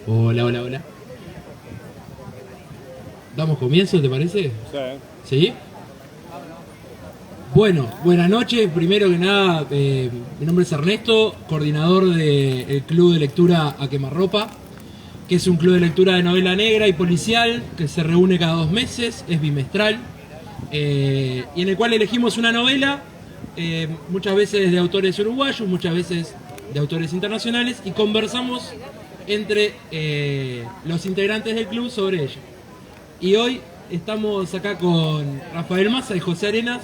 Hola, hola, hola. ¿Damos comienzo, te parece? Sí. ¿Sí? Bueno, buenas noches. Primero que nada, mi nombre es Ernesto, coordinador del Club de Lectura A Quemarropa, que es un club de lectura de novela negra y policial que se reúne cada 2 meses, es bimestral, y en el cual elegimos una novela, muchas veces de autores uruguayos, muchas veces de autores internacionales, y conversamos entre los integrantes del club sobre ella. Y hoy estamos acá con Rafael Massa y José Arenas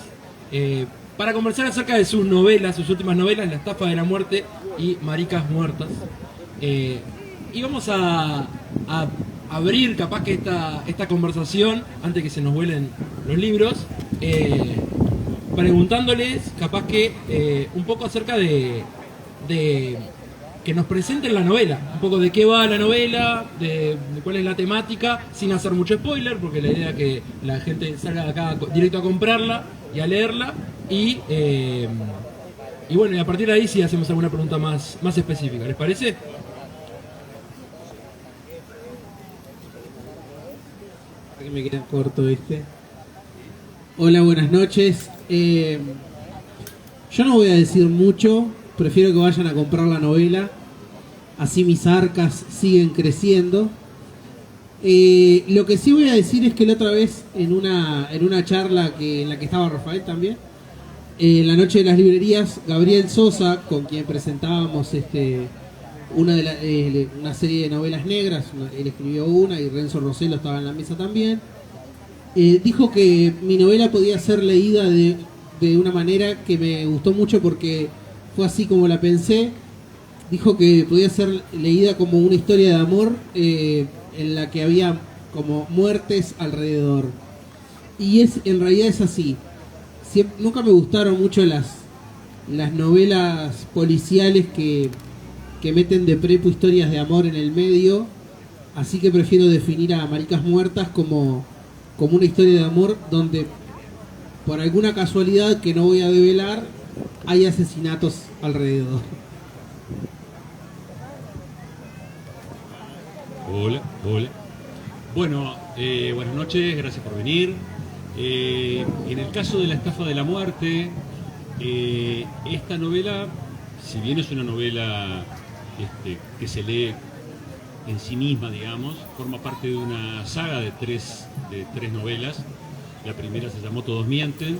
para conversar acerca de sus novelas, sus últimas novelas, La estafa de la muerte y Maricas muertas. Eh, y vamos a abrir capaz que esta conversación, antes que se nos vuelen los libros, preguntándoles capaz que un poco acerca de que nos presenten la novela, un poco de qué va la novela, de cuál es la temática, sin hacer mucho spoiler, porque la idea es que la gente salga de acá directo a comprarla y a leerla, y bueno, y a partir de ahí sí hacemos alguna pregunta más específica, ¿les parece? Que me queda corto, ¿viste? Hola, buenas noches. Yo no voy a decir mucho, prefiero que vayan a comprar la novela, así mis arcas siguen creciendo. Lo que sí voy a decir es que la otra vez, en una charla en la que estaba Rafael también, en la noche de las librerías, Gabriel Sosa, con quien presentábamos una serie de novelas negras, él escribió una y Renzo Rossello estaba en la mesa también, dijo que mi novela podía ser leída de una manera que me gustó mucho porque fue así como la pensé. Dijo que podía ser leída como una historia de amor en la que había como muertes alrededor. Y en realidad es así. Nunca me gustaron mucho las novelas policiales que meten de prepo historias de amor en el medio, así que prefiero definir a Maricas Muertas como una historia de amor donde, por alguna casualidad que no voy a develar, hay asesinatos alrededor. Hola, hola. Bueno, buenas noches, gracias por venir. En el caso de La estafa de la muerte, esta novela, si bien es una novela que se lee en sí misma, digamos, forma parte de una saga de tres novelas. La primera se llamó Todos mienten.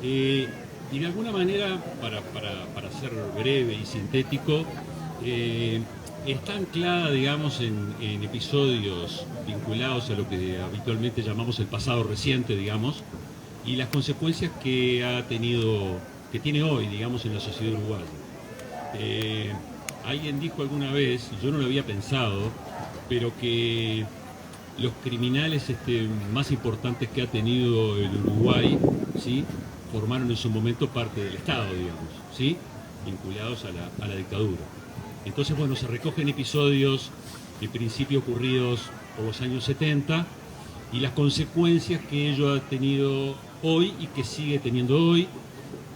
Y de alguna manera, para ser breve y sintético, está anclada, digamos, en episodios vinculados a lo que habitualmente llamamos el pasado reciente, digamos, y las consecuencias que tiene hoy, digamos, en la sociedad uruguaya. Alguien dijo alguna vez, y yo no lo había pensado, pero que los criminales más importantes que ha tenido el Uruguay, ¿sí?, formaron en su momento parte del Estado, digamos, ¿sí?, vinculados a la dictadura. Entonces, bueno, se recogen episodios de principio ocurridos por los años 70 y las consecuencias que ello ha tenido hoy y que sigue teniendo hoy.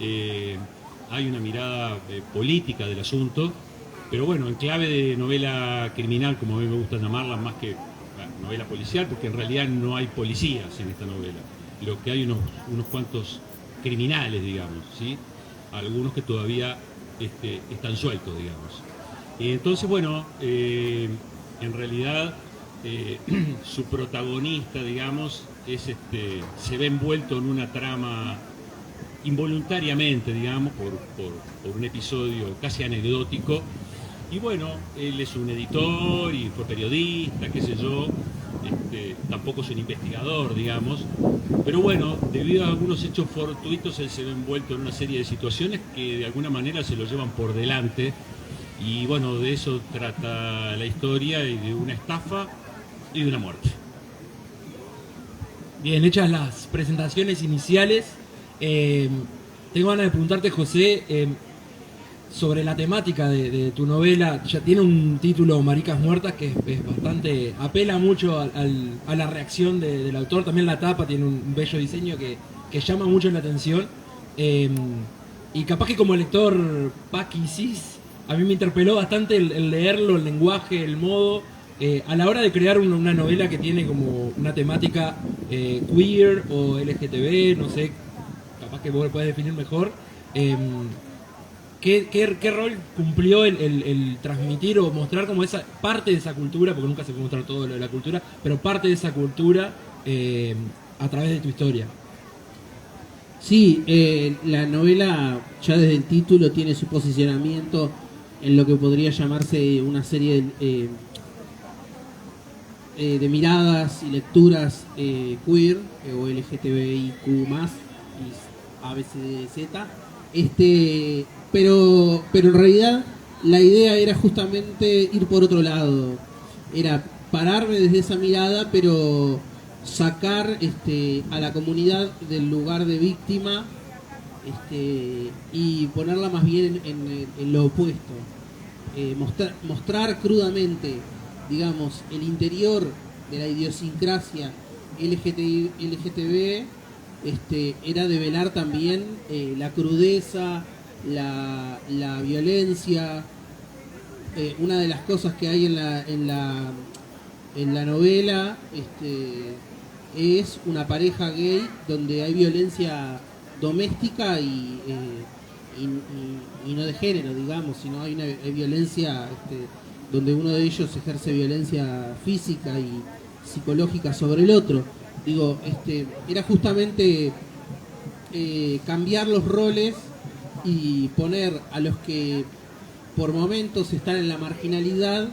Hay una mirada política del asunto, pero bueno, en clave de novela criminal, como a mí me gusta llamarla, más que novela policial, porque en realidad no hay policías en esta novela. Lo que hay unos cuantos criminales, digamos, ¿sí?, algunos que todavía están sueltos, digamos. Entonces, bueno, en realidad su protagonista, digamos, se ve envuelto en una trama involuntariamente, digamos, por un episodio casi anecdótico. Y bueno, él es un editor y fue periodista, qué sé yo, tampoco es un investigador, digamos, pero bueno, debido a algunos hechos fortuitos, él se ve envuelto en una serie de situaciones que de alguna manera se lo llevan por delante. Y bueno, de eso trata la historia, y de una estafa y de una muerte. Bien, hechas las presentaciones iniciales, tengo ganas de preguntarte, José, sobre la temática de tu novela. Ya tiene un título, Maricas muertas, que es bastante, apela mucho a la reacción del autor. También la tapa tiene un bello diseño que llama mucho la atención, y capaz que como lector Paqui Cis a mí me interpeló bastante el leerlo, el lenguaje, el modo, a la hora de crear una novela que tiene como una temática queer o LGTB, no sé, capaz que vos lo podés definir mejor. ¿Qué rol cumplió el transmitir o mostrar como esa parte de esa cultura, porque nunca se puede mostrar todo lo de la cultura, pero parte de esa cultura a través de tu historia? Sí, la novela ya desde el título tiene su posicionamiento en lo que podría llamarse una serie de miradas y lecturas queer o LGTBIQ+, y ABCDZ. Pero en realidad la idea era justamente ir por otro lado. Era pararme desde esa mirada, pero sacar a la comunidad del lugar de víctima y ponerla más bien en lo opuesto. Mostrar crudamente, digamos, el interior de la idiosincrasia LGTB, era develar también la crudeza, la violencia. Una de las cosas que hay en la novela es una pareja gay donde hay violencia doméstica y no de género, digamos, sino hay violencia donde uno de ellos ejerce violencia física y psicológica sobre el otro. Digo, era justamente cambiar los roles y poner a los que por momentos están en la marginalidad,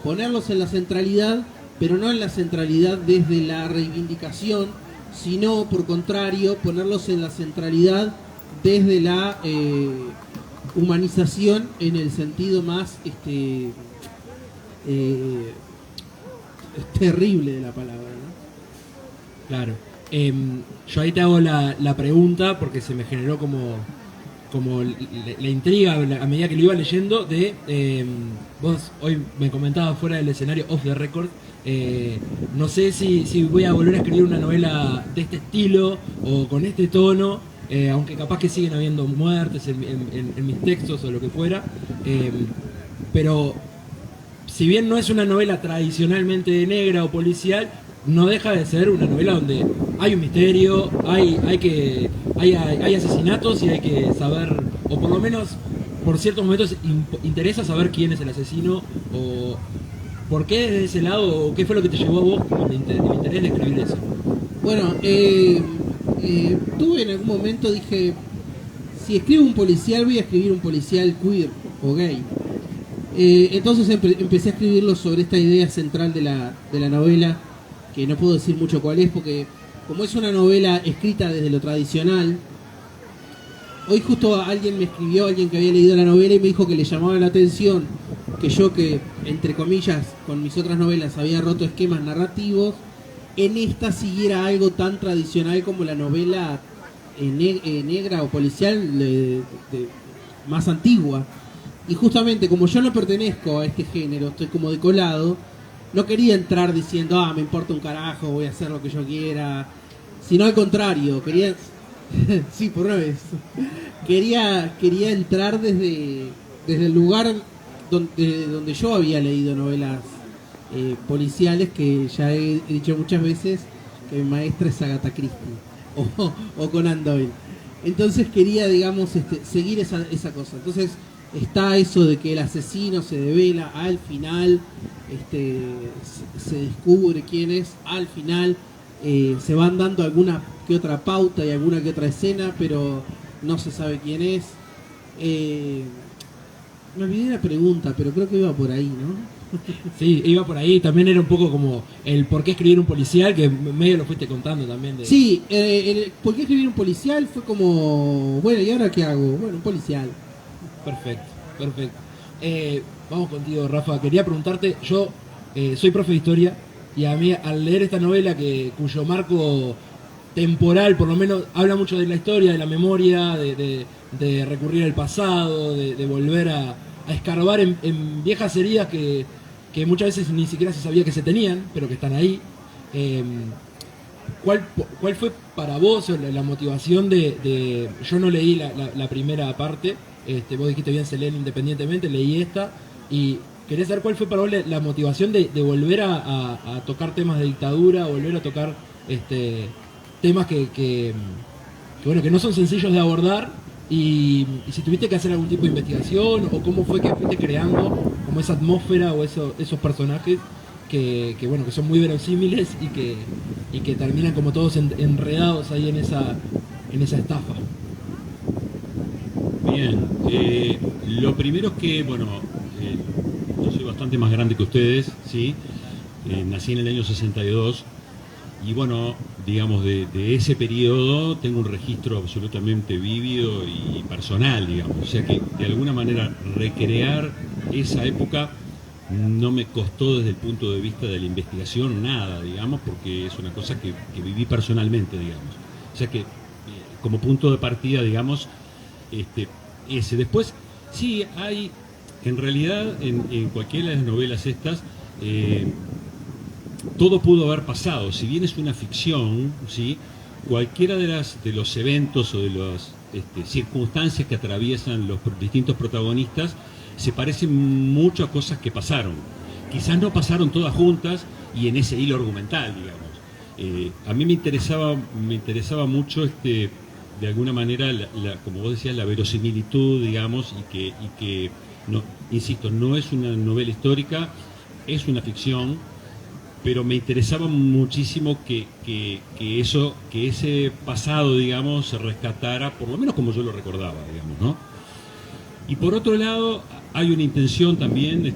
ponerlos en la centralidad, pero no en la centralidad desde la reivindicación, sino por contrario, ponerlos en la centralidad desde la humanización en el sentido más terrible de la palabra, ¿no? Claro. Yo ahí te hago la pregunta porque se me generó como la intriga a medida que lo iba leyendo vos hoy me comentabas fuera del escenario, off the record, no sé si voy a volver a escribir una novela de este estilo o con este tono, aunque capaz que siguen habiendo muertes en mis textos o lo que fuera, pero si bien no es una novela tradicionalmente negra o policial, no deja de ser una novela donde hay un misterio, hay asesinatos y hay que saber, o por lo menos por ciertos momentos interesa saber quién es el asesino o por qué desde ese lado, o qué fue lo que te llevó a vos como el interés de escribir eso. Bueno, tuve en algún momento, dije, si escribo un policial voy a escribir un policial queer o gay. Entonces empecé a escribirlo sobre esta idea central de la novela, que no puedo decir mucho cuál es, porque como es una novela escrita desde lo tradicional, hoy justo alguien me escribió, alguien que había leído la novela y me dijo que le llamaba la atención que yo, que entre comillas con mis otras novelas había roto esquemas narrativos, en esta siguiera algo tan tradicional como la novela negra o policial más antigua. Y justamente como yo no pertenezco a este género, estoy como decolado, no quería entrar diciendo, me importa un carajo, voy a hacer lo que yo quiera, sino al contrario, quería sí, por una vez quería entrar desde el lugar donde yo había leído novelas policiales, que ya he dicho muchas veces que mi maestra es Agatha Christie o Conan Doyle. Entonces quería, digamos, seguir esa cosa. Entonces está eso de que el asesino se devela al final, se descubre quién es al final, se van dando alguna que otra pauta y alguna que otra escena, pero no se sabe quién es. Me olvidé la pregunta, pero creo que iba por ahí, ¿no? Sí, iba por ahí. También era un poco como el por qué escribir un policial, que medio lo fuiste contando también. Sí, el por qué escribir un policial fue como, bueno, ¿y ahora qué hago? Bueno, un policial. Perfecto. Vamos contigo, Rafa. Quería preguntarte, yo soy profe de historia y a mí al leer esta novela cuyo marco temporal, por lo menos, habla mucho de la historia, de la memoria, de recurrir al pasado, de volver a escarbar en viejas heridas que muchas veces ni siquiera se sabía que se tenían, pero que están ahí. ¿Cuál fue para vos la motivación yo no leí la primera parte, Vos dijiste bien, se leen independientemente, leí esta y quería saber cuál fue para vos la motivación de volver a tocar temas de dictadura, volver a tocar temas bueno, que no son sencillos de abordar y si tuviste que hacer algún tipo de investigación o cómo fue que fuiste creando como esa atmósfera o esos personajes que bueno, que son muy verosímiles y que terminan como todos enredados ahí en esa estafa. Bien, lo primero es que, bueno, yo soy bastante más grande que ustedes, ¿sí? Nací en el año 62 y bueno, digamos, de ese periodo tengo un registro absolutamente vívido y personal, digamos. O sea que de alguna manera recrear esa época no me costó desde el punto de vista de la investigación nada, digamos, porque es una cosa que viví personalmente, digamos. O sea que como punto de partida, digamos, ese. Después, sí, hay, en realidad, en cualquiera de las novelas estas, todo pudo haber pasado. Si bien es una ficción, ¿sí? Cualquiera de los eventos o de las circunstancias que atraviesan los distintos protagonistas se parecen mucho a cosas que pasaron. Quizás no pasaron todas juntas y en ese hilo argumental, digamos. A mí me interesaba mucho de alguna manera, como vos decías, la verosimilitud, digamos, y que no, insisto, no es una novela histórica, es una ficción, pero me interesaba muchísimo que ese pasado, digamos, se rescatara, por lo menos como yo lo recordaba, digamos, ¿no? Y por otro lado, hay una intención también,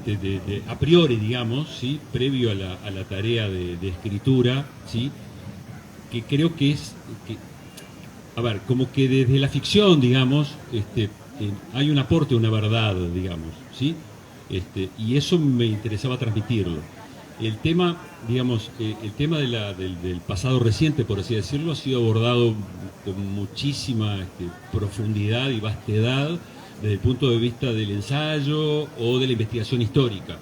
a priori, digamos, ¿sí? Previo a la tarea de escritura, ¿sí? Que creo que es... a ver, como que desde la ficción, digamos, hay un aporte, una verdad, digamos, ¿sí? Y eso me interesaba transmitirlo. El tema, digamos, el tema del pasado reciente, por así decirlo, ha sido abordado con muchísima profundidad y vastedad desde el punto de vista del ensayo o de la investigación histórica.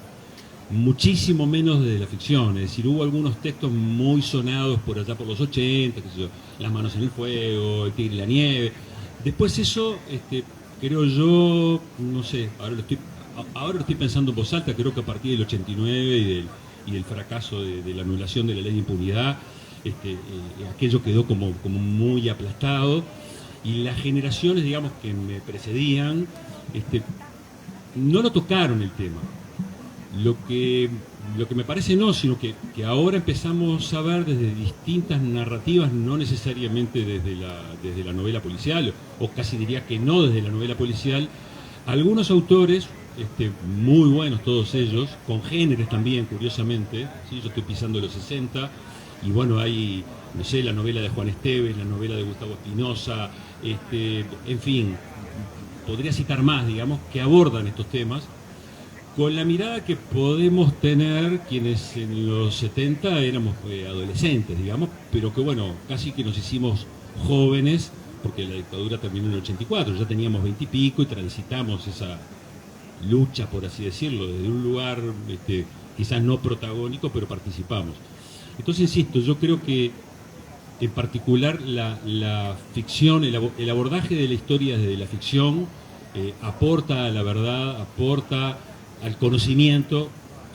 Muchísimo menos desde la ficción, es decir, hubo algunos textos muy sonados por allá por los 80, qué sé yo, Las manos en el fuego, El tigre y la nieve. Después eso, creo yo, no sé, ahora lo estoy pensando en voz alta, creo que a partir del 89 y del fracaso de la anulación de la ley de impunidad, aquello quedó como muy aplastado y las generaciones, digamos, que me precedían, no lo tocaron el tema. Lo que me parece no, sino que ahora empezamos a ver desde distintas narrativas, no necesariamente desde la novela policial, o casi diría que no desde la novela policial, algunos autores, muy buenos todos ellos, congéneres también, curiosamente, ¿sí? Yo estoy pisando los 60, y bueno, hay, no sé, la novela de Juan Esteves, la novela de Gustavo Espinosa, en fin, podría citar más, digamos, que abordan estos temas, con la mirada que podemos tener quienes en los 70 éramos adolescentes, digamos, pero que bueno, casi que nos hicimos jóvenes, porque la dictadura terminó en el 84, ya teníamos 20 y pico y transitamos esa lucha, por así decirlo, desde un lugar quizás no protagónico, pero participamos. Entonces, insisto, yo creo que en particular la ficción, el abordaje de la historia desde la ficción aporta a la verdad, aporta al conocimiento,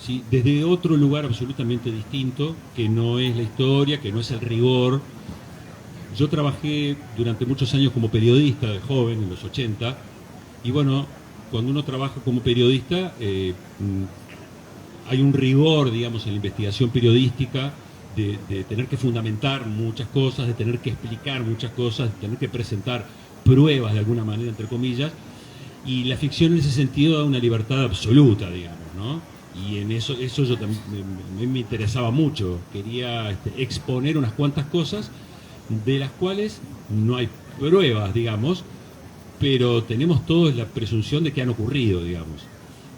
¿sí? Desde otro lugar absolutamente distinto, que no es la historia, que no es el rigor. Yo trabajé durante muchos años como periodista de joven, en los 80, y bueno, cuando uno trabaja como periodista, hay un rigor, digamos, en la investigación periodística, de tener que fundamentar muchas cosas, de tener que explicar muchas cosas, de tener que presentar pruebas de alguna manera, entre comillas, y la ficción en ese sentido da una libertad absoluta, digamos, ¿no? Y en eso yo también me interesaba mucho, quería exponer unas cuantas cosas de las cuales no hay pruebas, digamos, pero tenemos todos la presunción de que han ocurrido, digamos.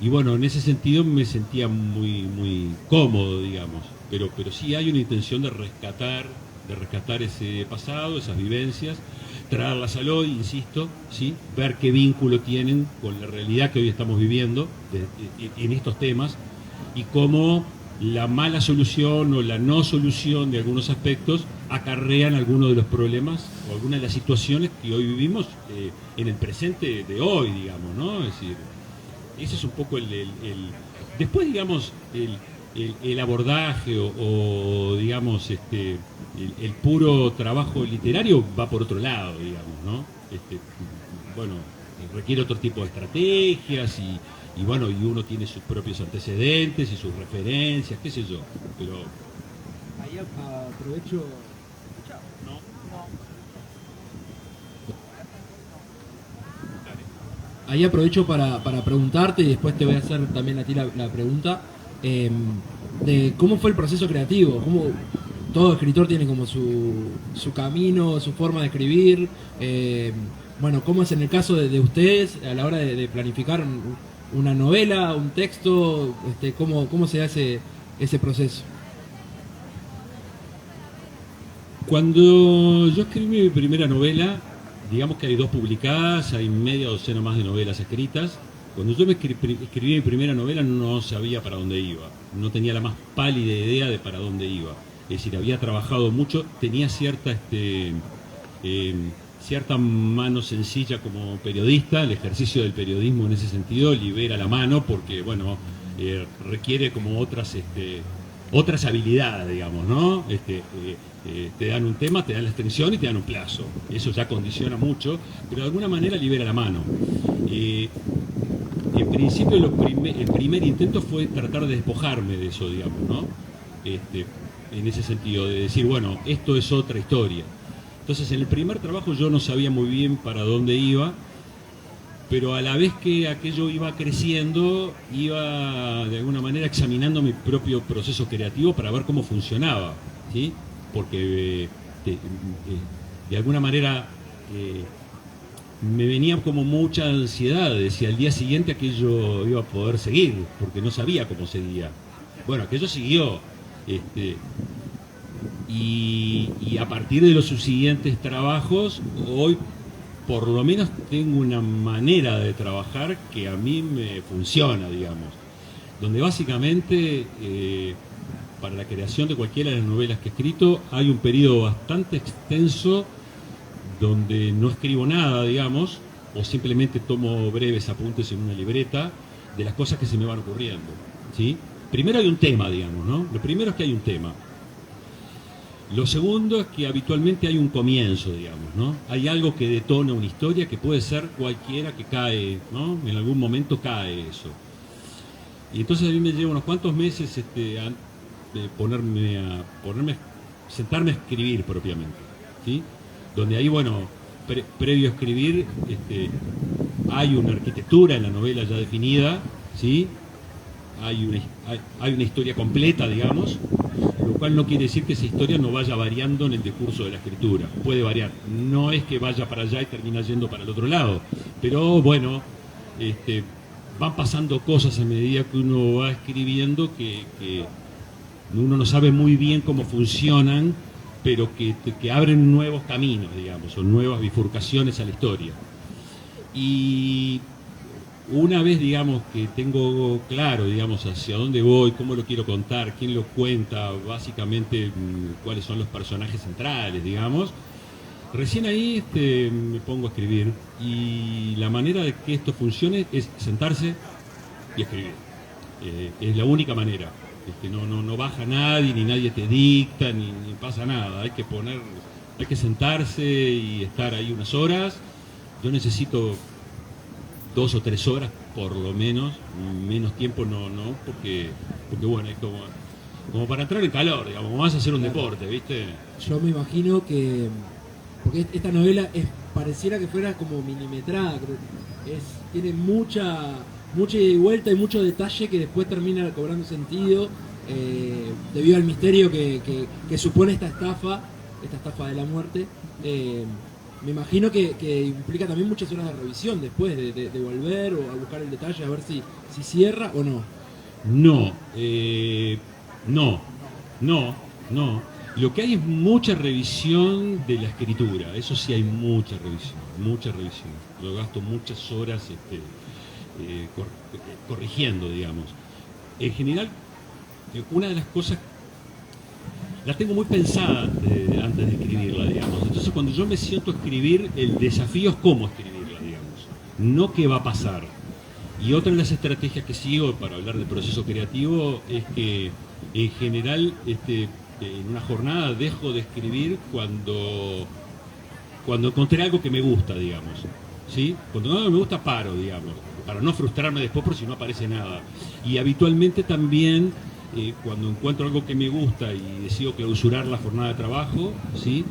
Y bueno, en ese sentido me sentía muy cómodo, digamos, pero sí hay una intención de rescatar ese pasado, esas vivencias, traerlas al hoy, insisto, ¿sí? Ver qué vínculo tienen con la realidad que hoy estamos viviendo en estos temas y cómo la mala solución o la no solución de algunos aspectos acarrean algunos de los problemas o algunas de las situaciones que hoy vivimos en el presente de hoy, digamos, ¿no? Es decir, ese es un poco después, digamos, el abordaje o digamos, el puro trabajo literario va por otro lado, digamos, ¿no? Bueno, requiere otro tipo de estrategias y bueno, y uno tiene sus propios antecedentes y sus referencias, qué sé yo, pero... Ahí aprovecho... Ahí aprovecho para preguntarte y después te voy a hacer también a ti la pregunta de cómo fue el proceso creativo, cómo todo escritor tiene como su camino, su forma de escribir, bueno, cómo es en el caso de ustedes a la hora de planificar una novela, un texto, cómo se hace ese proceso. Cuando yo escribí mi primera novela, digamos que hay 2 publicadas, hay media docena más de novelas escritas. Cuando yo escribí mi primera novela no sabía para dónde iba, no tenía la más pálida idea de para dónde iba. Es decir, había trabajado mucho, tenía cierta mano sencilla como periodista. El ejercicio del periodismo en ese sentido libera la mano porque, bueno, requiere como otras habilidades, digamos, ¿no? Te dan un tema, te dan la extensión y te dan un plazo. Eso ya condiciona mucho, pero de alguna manera libera la mano. En principio, el primer intento fue tratar de despojarme de eso, digamos, ¿no? En ese sentido, de decir, bueno, esto es otra historia. Entonces, en el primer trabajo yo no sabía muy bien para dónde iba, pero a la vez que aquello iba creciendo, iba de alguna manera examinando mi propio proceso creativo para ver cómo funcionaba, ¿sí? Porque de alguna manera me venía como mucha ansiedad de si al día siguiente aquello iba a poder seguir, porque no sabía cómo seguía. Bueno, aquello siguió, y a partir de los subsiguientes trabajos, hoy por lo menos tengo una manera de trabajar que a mí me funciona, digamos, donde básicamente para la creación de cualquiera de las novelas que he escrito hay un periodo bastante extenso donde no escribo nada, digamos, o simplemente tomo breves apuntes en una libreta de las cosas que se me van ocurriendo, ¿sí? Primero hay un tema, digamos, ¿no? Lo primero es que hay un tema. Lo segundo es que habitualmente hay un comienzo, digamos, ¿no? Hay algo que detona una historia que puede ser cualquiera que cae, ¿no? En algún momento cae eso. Y entonces a mí me lleva unos cuantos meses sentarme a escribir propiamente, ¿sí? Donde ahí, bueno, previo a escribir, hay una arquitectura en la novela ya definida, ¿sí? Hay una historia completa, digamos, lo cual no quiere decir que esa historia no vaya variando en el decurso de la escritura. Puede variar. No es que vaya para allá y termina yendo para el otro lado. Pero bueno, van pasando cosas a medida que uno va escribiendo que uno no sabe muy bien cómo funcionan, pero que abren nuevos caminos, digamos, o nuevas bifurcaciones a la historia. Y una vez, digamos, que tengo claro, digamos, hacia dónde voy, cómo lo quiero contar, quién lo cuenta, básicamente cuáles son los personajes centrales, digamos, recién ahí me pongo a escribir. Y la manera de que esto funcione es sentarse y escribir. Es la única manera. No baja nadie, ni nadie te dicta, ni pasa nada. Hay que sentarse y estar ahí unas horas. Yo necesito 2 o 3 horas por lo menos tiempo no, porque bueno, es como para entrar en calor, digamos, como vas a hacer un deporte, ¿viste? Yo me imagino que, porque esta novela pareciera que fuera como milimetrada, tiene mucha ida y vuelta y mucho detalle que después termina cobrando sentido debido al misterio que supone esta estafa de la muerte. Me imagino que implica también muchas horas de revisión después de volver o a buscar el detalle a ver si cierra o no. No. Lo que hay es mucha revisión de la escritura. Eso sí, hay mucha revisión. Yo gasto muchas horas corrigiendo, digamos. En general, una de las cosas la tengo muy pensada antes de escribirla, digamos. Entonces cuando yo me siento a escribir, el desafío es cómo escribirla, digamos, no qué va a pasar. Y otra de las estrategias que sigo para hablar del proceso creativo es que en general en una jornada dejo de escribir cuando encontré algo que me gusta, digamos. ¿Sí? Cuando algo me gusta paro, digamos, para no frustrarme después por si no aparece nada. Y habitualmente también cuando encuentro algo que me gusta y decido clausurar la jornada de trabajo, ¿sí?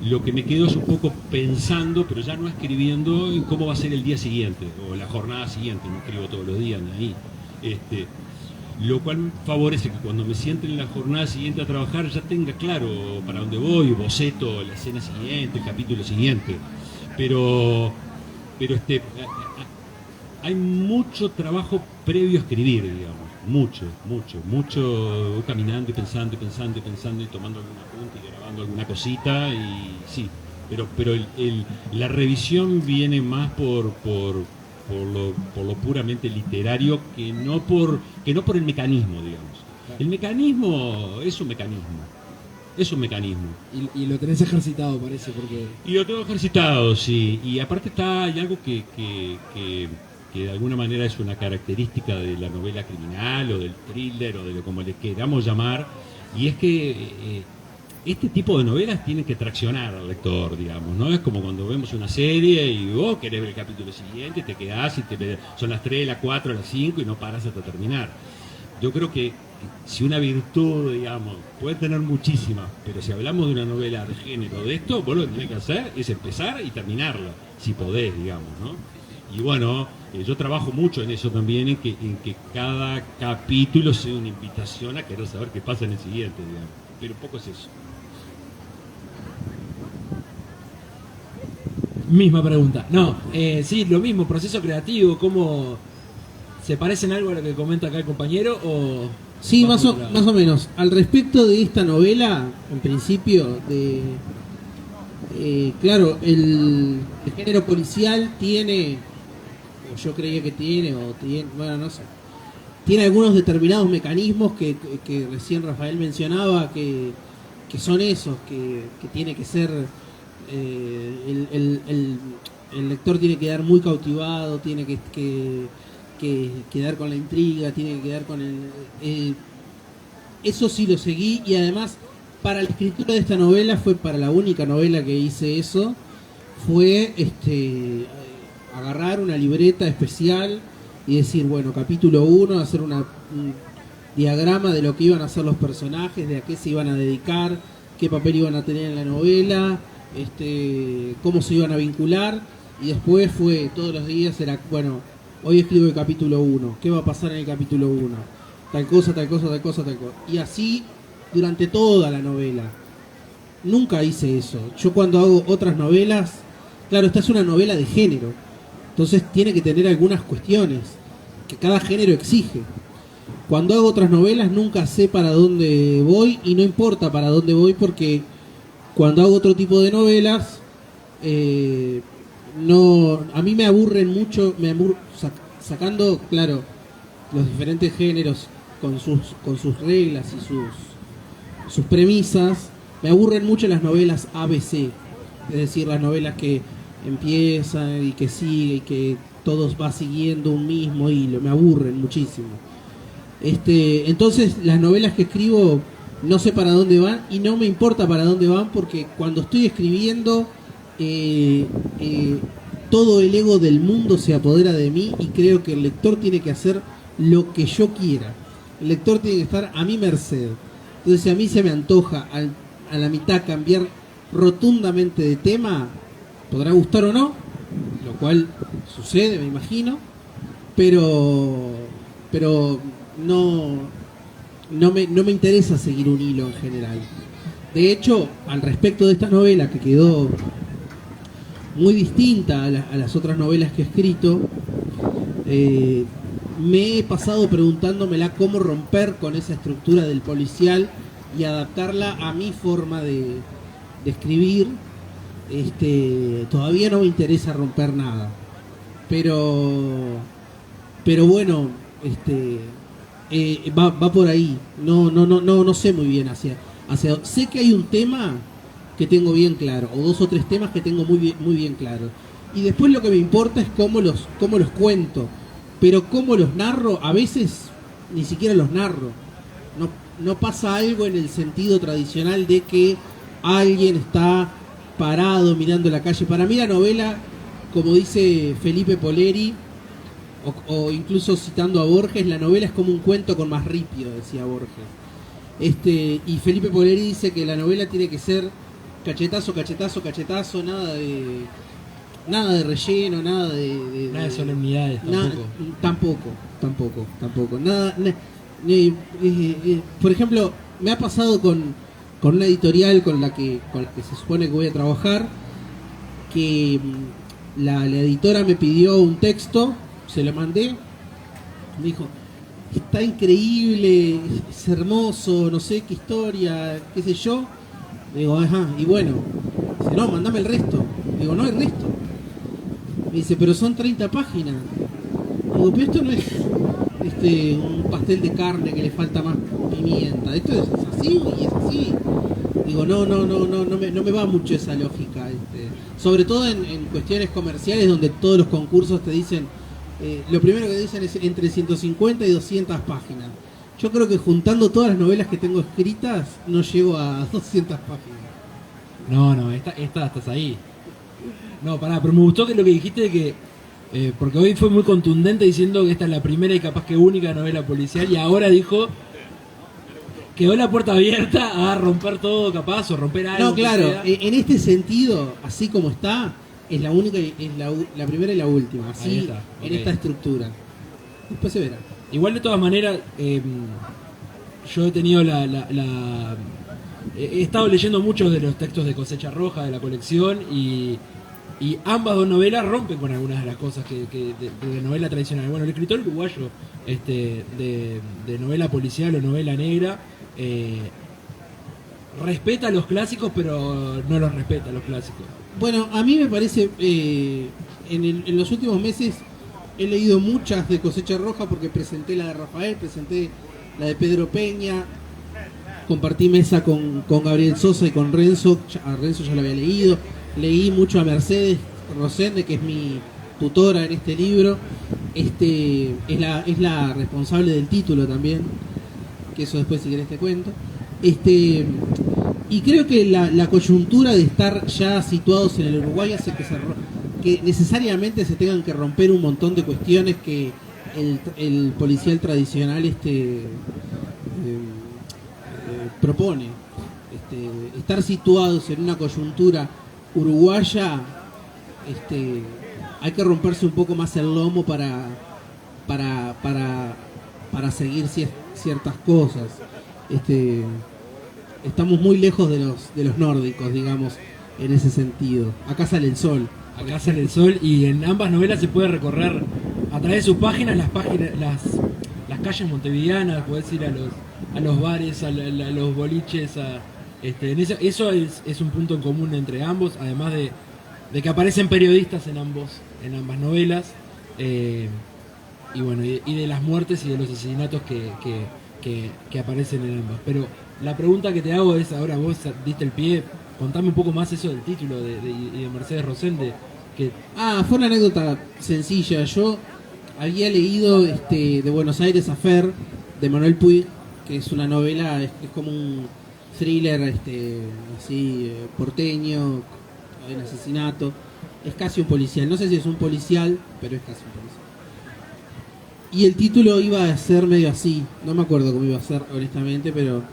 Lo que me quedo es un poco pensando, pero ya no escribiendo, en cómo va a ser el día siguiente o la jornada siguiente. No escribo todos los días ahí. Lo cual favorece que cuando me siente en la jornada siguiente a trabajar ya tenga claro para dónde voy, boceto la escena siguiente, el capítulo siguiente. Pero hay mucho trabajo previo a escribir, digamos. Mucho, voy caminando y pensando y tomando alguna punta y grabando alguna cosita y sí, pero la revisión viene más por lo puramente literario que no por el mecanismo, digamos. El mecanismo es un mecanismo. Y lo tenés ejercitado, parece, porque... Y lo tengo ejercitado, sí. Y aparte hay algo que de alguna manera es una característica de la novela criminal o del thriller o de lo como le queramos llamar, y es que este tipo de novelas tienen que traccionar al lector, digamos, ¿no? Es como cuando vemos una serie y vos querés ver el capítulo siguiente, te quedás y son las 3, las 4, las 5 y no parás hasta terminar. Yo creo que si una virtud, digamos, puede tener muchísimas, pero si hablamos de una novela de género de esto, vos lo que tenés que hacer es empezar y terminarla, si podés, digamos, ¿no? Y bueno, yo trabajo mucho en eso también, en que cada capítulo sea una invitación a querer saber qué pasa en el siguiente, digamos. Pero un poco es eso. Misma pregunta. No, sí, lo mismo, proceso creativo, ¿cómo se parece en algo a lo que comenta acá el compañero o...? Sí, más o menos. Al respecto de esta novela, en principio, claro, el género policial tiene, o yo creía que tiene, bueno, no sé, tiene algunos determinados mecanismos que recién Rafael mencionaba, que son esos, que tiene que ser, el lector tiene que quedar muy cautivado, tiene que quedar con la intriga, tiene que quedar con eso sí lo seguí, y además para la escritura de esta novela para la única novela que hice eso, fue agarrar una libreta especial y decir, bueno, capítulo 1, hacer un diagrama de lo que iban a hacer los personajes, de a qué se iban a dedicar, qué papel iban a tener en la novela, cómo se iban a vincular, y después fue todos los días, era, bueno, hoy escribo el capítulo 1, ¿qué va a pasar en el capítulo 1? Tal cosa. Y así durante toda la novela. Nunca hice eso. Yo cuando hago otras novelas, claro, esta es una novela de género, entonces tiene que tener algunas cuestiones que cada género exige. Cuando hago otras novelas nunca sé para dónde voy, y no importa para dónde voy, porque cuando hago otro tipo de novelas, a mí me aburren mucho, sacando, claro, los diferentes géneros con sus reglas y sus premisas, me aburren mucho las novelas ABC, es decir, las novelas que empiezan y que sigue y que todos va siguiendo un mismo hilo, me aburren muchísimo. Entonces las novelas que escribo no sé para dónde van, y no me importa para dónde van, porque cuando estoy escribiendo todo el ego del mundo se apodera de mí, y creo que el lector tiene que hacer lo que yo quiera. El lector tiene que estar a mi merced. Entonces, si a mí se me antoja a la mitad cambiar rotundamente de tema, podrá gustar o no, lo cual sucede, me imagino, pero no me interesa seguir un hilo en general. De hecho, al respecto de esta novela, que quedó muy distinta a las otras novelas que he escrito, me he pasado preguntándomela cómo romper con esa estructura del policial y adaptarla a mi forma de escribir. Todavía no me interesa romper nada, pero bueno, va por ahí. No sé muy bien Sé que hay un tema que tengo bien claro, o 2 o 3 temas que tengo muy bien claro. Y después lo que me importa es cómo los cuento. Pero cómo los narro, a veces ni siquiera los narro. No pasa algo en el sentido tradicional de que alguien está parado mirando la calle. Para mí la novela, como dice Felipe Poleri, o incluso citando a Borges, la novela es como un cuento con más ripio, decía Borges. Y Felipe Poleri dice que la novela tiene que ser cachetazo, cachetazo, cachetazo, nada de relleno, nada de solemnidades, tampoco. Por ejemplo, me ha pasado con una editorial con la que se supone que voy a trabajar, que la editora me pidió un texto, se lo mandé, me dijo, está increíble, es hermoso, no sé qué historia, qué sé yo. Digo, ajá, y bueno, dice, no, mandame el resto. Digo, no hay resto. Me dice, pero son 30 páginas. Digo, pero esto no es un pastel de carne que le falta más pimienta. Esto es así y es así. Digo, no me va mucho esa lógica. Sobre todo en cuestiones comerciales donde todos los concursos te dicen, lo primero que dicen es entre 150 y 200 páginas. Yo creo que juntando todas las novelas que tengo escritas, no llego a 200 páginas. No, esta estás ahí. No, pará, pero me gustó que lo que dijiste de que... porque hoy fue muy contundente diciendo que esta es la primera y capaz que única novela policial, y ahora dijo... Quedó la puerta abierta a romper todo capaz, o romper algo. No, claro, en este sentido, así como está, es la única, es la primera y la última, así está, en okay. esta estructura. Después se verá. Igual de todas maneras, yo he tenido he estado leyendo muchos de los textos de Cosecha Roja de la colección y ambas dos novelas rompen con algunas de las cosas que de novela tradicional. Bueno, el escritor uruguayo de novela policial o novela negra respeta los clásicos, pero no los respeta los clásicos. Bueno, a mí me parece, en los últimos meses he leído muchas de Cosecha Roja porque presenté la de Rafael, presenté la de Pedro Peña, compartí mesa con Gabriel Sosa y con Renzo. A Renzo ya lo había leído. Leí mucho a Mercedes Rosende, que es mi tutora en este libro. Es la responsable del título también, que eso después si querés te cuento. Y creo que la coyuntura de estar ya situados en el Uruguay hace que necesariamente se tengan que romper un montón de cuestiones que el policial tradicional propone. Estar situados en una coyuntura uruguaya, hay que romperse un poco más el lomo para seguir ciertas cosas. Estamos muy lejos de los nórdicos, digamos, en ese sentido. Acá sale el sol. Acá sale el sol, y en ambas novelas se puede recorrer a través de sus páginas las calles montevideanas, podés ir a los bares, a los boliches, eso es un punto en común entre ambos, además de que aparecen periodistas en ambas novelas, y bueno, y de las muertes y de los asesinatos que aparecen en ambas. Pero la pregunta que te hago es, ahora vos diste el pie, contame un poco más eso del título de Mercedes Rosende. Fue una anécdota sencilla. Yo había leído de Buenos Aires Affair de Manuel Puig, que es una novela, es como un thriller así porteño, un asesinato. Es casi un policial, no sé si es un policial, pero es casi un policial. Y el título iba a ser medio así, no me acuerdo cómo iba a ser honestamente, pero...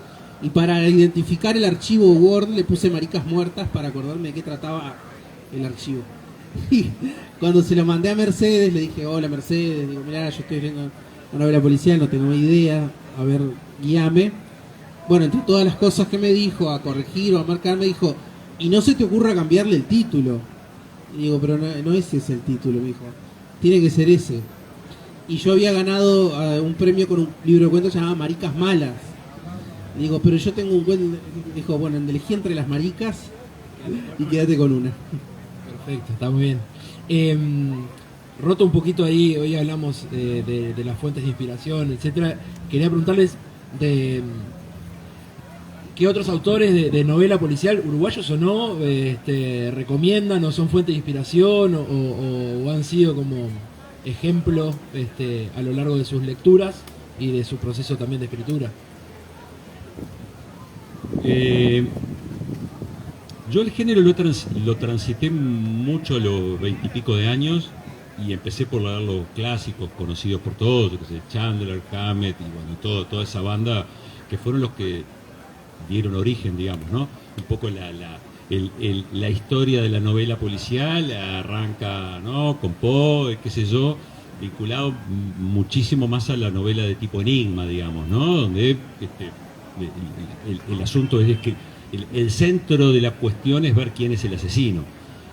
Y para identificar el archivo Word le puse Maricas Muertas para acordarme de qué trataba el archivo. Y cuando se lo mandé a Mercedes, le dije, hola Mercedes, digo, mirá, yo estoy viendo una novela policial, no tengo idea, a ver, guíame. Bueno, entre todas las cosas que me dijo, a corregir o a marcar, me dijo, y no se te ocurra cambiarle el título. Y digo, pero no ese es el título, me dijo, tiene que ser ese. Y yo había ganado un premio con un libro de cuentos llamado Maricas Malas. Digo, pero yo tengo un cuento. Dijo, bueno, elegí entre las maricas y quédate con una. Perfecto, está muy bien. Roto un poquito ahí, hoy hablamos de las fuentes de inspiración, etcétera. Quería preguntarles ¿qué otros autores de novela policial, uruguayos o no, recomiendan o son fuente de inspiración o han sido como ejemplo a lo largo de sus lecturas y de su proceso también de escritura? Yo el género lo transité mucho a los 20 y pico de años y empecé por leer los clásicos conocidos por todos, yo qué sé, Chandler, Hammett y bueno, toda esa banda que fueron los que dieron origen, digamos, ¿no? Un poco la historia de la novela policial arranca, ¿no? Con Poe, qué sé yo, vinculado muchísimo más a la novela de tipo enigma, digamos, ¿no? Donde el asunto es que el centro de la cuestión es ver quién es el asesino.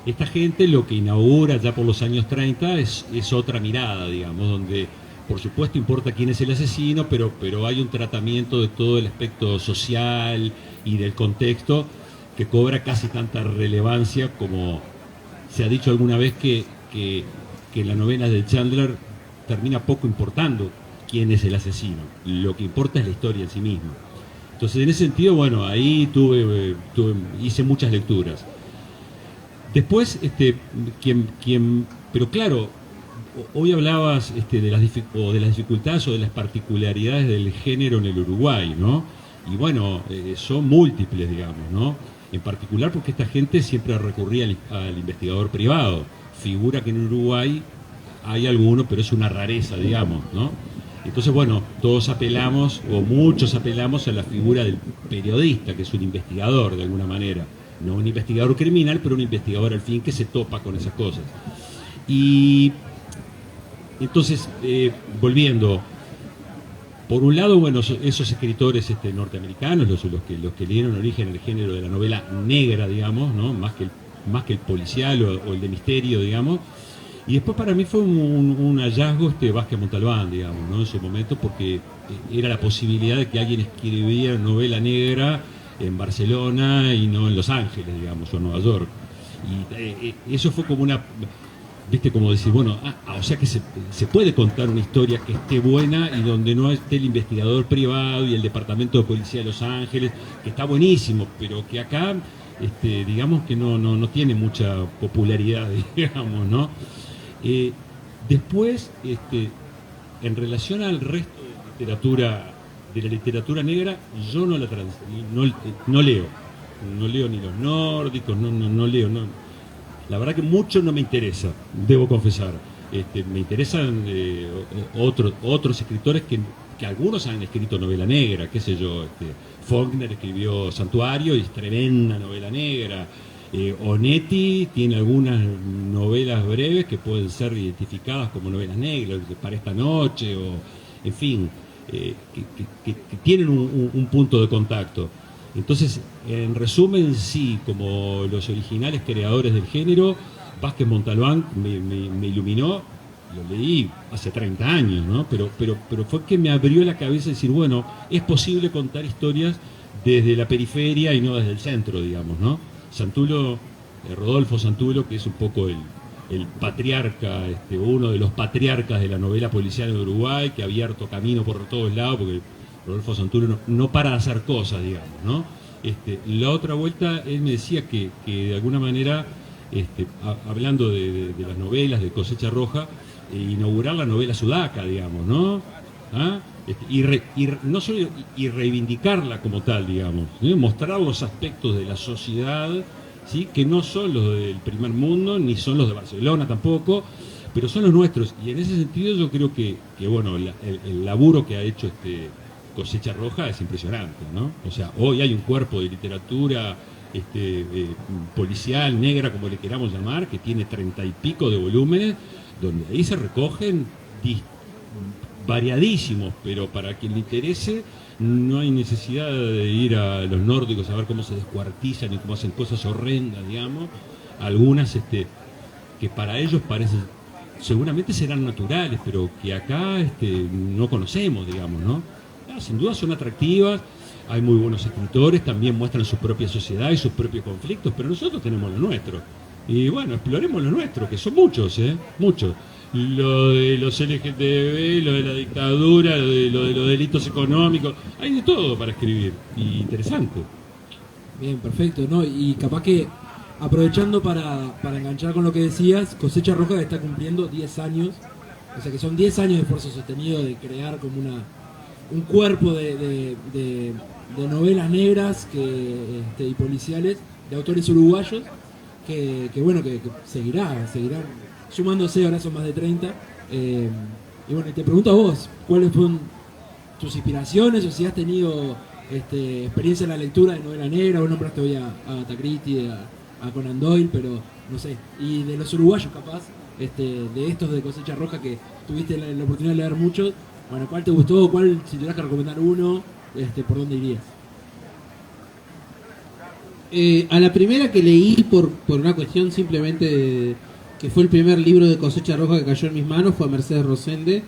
Esta gente lo que inaugura ya por los años 30 es otra mirada, digamos, donde por supuesto importa quién es el asesino, pero hay un tratamiento de todo el aspecto social y del contexto que cobra casi tanta relevancia como se ha dicho alguna vez que en las novelas de Chandler termina poco importando quién es el asesino. Lo que importa es la historia en sí misma. Entonces, en ese sentido, bueno, ahí hice muchas lecturas. Después, pero claro, hoy hablabas de las dificultades o de las particularidades del género en el Uruguay, ¿no? Y bueno, son múltiples, digamos, ¿no? En particular porque esta gente siempre recurría al investigador privado. Figura que en Uruguay hay alguno, pero es una rareza, digamos, ¿no? Entonces, bueno, todos apelamos, o muchos apelamos a la figura del periodista, que es un investigador de alguna manera. No un investigador criminal, pero un investigador al fin que se topa con esas cosas. Y entonces, volviendo, por un lado, bueno, esos escritores norteamericanos, los que le dieron origen al género de la novela negra, digamos, ¿no? Más que el policial o el de misterio, digamos. Y después para mí fue un hallazgo Vázquez Montalbán, digamos, ¿no? En su momento, porque era la posibilidad de que alguien escribiera novela negra en Barcelona y no en Los Ángeles, digamos, o en Nueva York. Y eso fue como una, viste, como decir, bueno, o sea que se puede contar una historia que esté buena y donde no esté el investigador privado y el departamento de policía de Los Ángeles, que está buenísimo, pero que acá, digamos que no tiene mucha popularidad, digamos, ¿no? Después, en relación al resto de la literatura negra, yo no leo. No leo ni los nórdicos, no leo. La verdad que mucho no me interesa, debo confesar. Me interesan otros escritores que algunos han escrito novela negra, qué sé yo. Faulkner escribió Santuario y es tremenda novela negra. Onetti tiene algunas novelas breves que pueden ser identificadas como novelas negras, para esta noche, o en fin, que tienen un punto de contacto. Entonces, en resumen, sí, como los originales creadores del género, Vázquez Montalbán me iluminó, lo leí hace 30 años, ¿no? Pero fue que me abrió la cabeza y decir, bueno, es posible contar historias desde la periferia y no desde el centro, digamos, ¿no? Santulo, Rodolfo Santulo, que es un poco el patriarca, uno de los patriarcas de la novela policial en Uruguay, que ha abierto camino por todos lados, porque Rodolfo Santulo no para de hacer cosas, digamos, ¿no? La otra vuelta, él me decía que de alguna manera, hablando de las novelas de Cosecha Roja, inaugurar la novela sudaca, digamos, ¿no? ¿Ah? No solo reivindicarla como tal, digamos, ¿sí? Mostrar los aspectos de la sociedad, ¿sí? Que no son los del primer mundo, ni son los de Barcelona tampoco, pero son los nuestros. Y en ese sentido yo creo que bueno, el laburo que ha hecho Cosecha Roja es impresionante, ¿no? O sea, hoy hay un cuerpo de literatura policial, negra, como le queramos llamar, que tiene 30 y pico de volúmenes, donde ahí se recogen variadísimos, pero para quien le interese no hay necesidad de ir a los nórdicos a ver cómo se descuartizan y cómo hacen cosas horrendas, digamos. Algunas que para ellos parecen, seguramente serán naturales, pero que acá no conocemos, digamos, ¿no? Sin duda son atractivas, hay muy buenos escritores, también muestran su propia sociedad y sus propios conflictos, pero nosotros tenemos lo nuestro. Y bueno, exploremos lo nuestro, que son muchos, muchos. lo de los LGTB, lo de la dictadura, lo de los delitos económicos. Hay de todo para escribir. Y interesante. Bien, perfecto, ¿no? Y capaz que aprovechando para enganchar con lo que decías, Cosecha Roja está cumpliendo 10 años, o sea que son 10 años de esfuerzo sostenido de crear como un cuerpo de novelas negras y policiales de autores uruguayos que bueno, que seguirán sumándose, ahora son más de 30. Y bueno, y te pregunto a vos, ¿cuáles fueron tus inspiraciones o si has tenido experiencia en la lectura de novela negra? Vos nombraste hoy a Agatha Christie, a Conan Doyle, pero no sé, y de los uruguayos capaz, de estos de Cosecha Roja que tuviste la oportunidad de leer muchos, bueno, ¿cuál te gustó? ¿Cuál, si tuvieras que recomendar uno, por dónde irías? A la primera que leí por una cuestión simplemente que fue el primer libro de Cosecha Roja que cayó en mis manos, fue a Mercedes Rosende,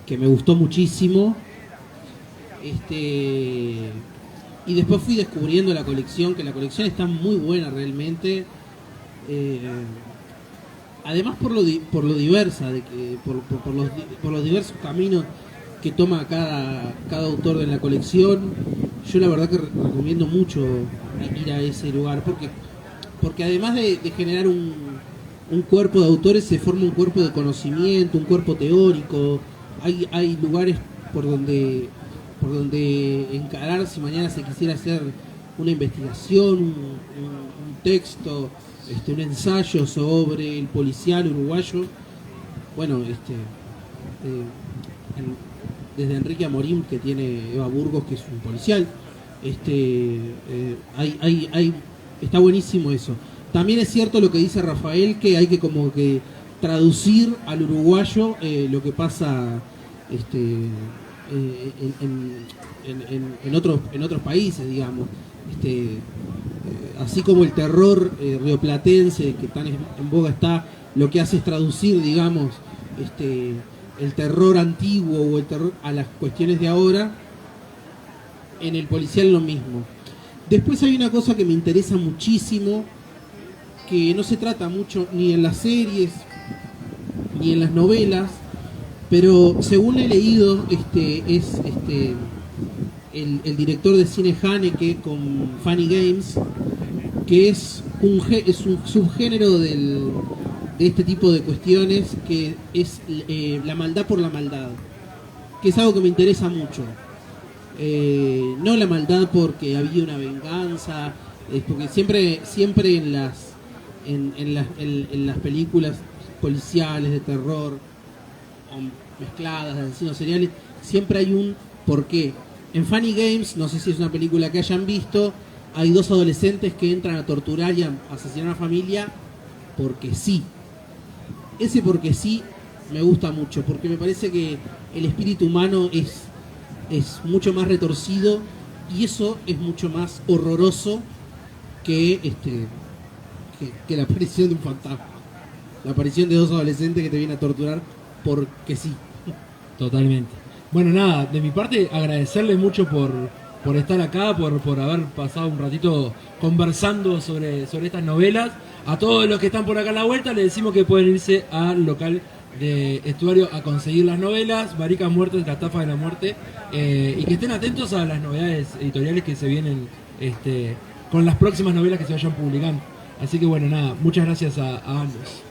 que me gustó muchísimo. Y después fui descubriendo la colección, que la colección está muy buena realmente. Además por lo diversa, por los diversos caminos que toma cada autor de la colección. Yo la verdad que recomiendo mucho ir a ese lugar, porque además de generar un cuerpo de autores, se forma un cuerpo de conocimiento, un cuerpo teórico. Hay lugares por donde encarar si mañana se quisiera hacer una investigación, un texto, un ensayo sobre el policial uruguayo. Bueno, desde Enrique Amorim, que tiene Eva Burgos, que es un policial, está buenísimo eso. También es cierto lo que dice Rafael, que hay que como que traducir al uruguayo lo que pasa en otros países, digamos. Así como el terror rioplatense, que tan en boga está, lo que hace es traducir, digamos, el terror antiguo o el terror a las cuestiones de ahora. En el policial lo mismo. Después hay una cosa que me interesa muchísimo, que no se trata mucho ni en las series ni en las novelas, pero según he leído, es el director de cine Haneke con Funny Games, que es un subgénero de este tipo de cuestiones, que es la maldad por la maldad, que es algo que me interesa mucho. No la maldad porque había una venganza, porque siempre en las películas policiales de terror o mezcladas de asesinos seriales, siempre hay un porqué. En Funny Games, no sé si es una película que hayan visto, hay dos adolescentes que entran a torturar y a asesinar a una familia porque sí. Ese porque sí me gusta mucho, porque me parece que el espíritu humano es mucho más retorcido, y eso es mucho más horroroso que la aparición de un fantasma, la aparición de dos adolescentes que te vienen a torturar porque sí. Totalmente. Bueno, nada, de mi parte agradecerle mucho por estar acá, por haber pasado un ratito conversando sobre estas novelas. A todos los que están por acá a la vuelta les decimos que pueden irse al local de Estuario a conseguir las novelas, Maricas Muertes, La Estafa de la Muerte, y que estén atentos a las novedades editoriales que se vienen con las próximas novelas que se vayan publicando. Así que bueno, nada, muchas gracias a ambos.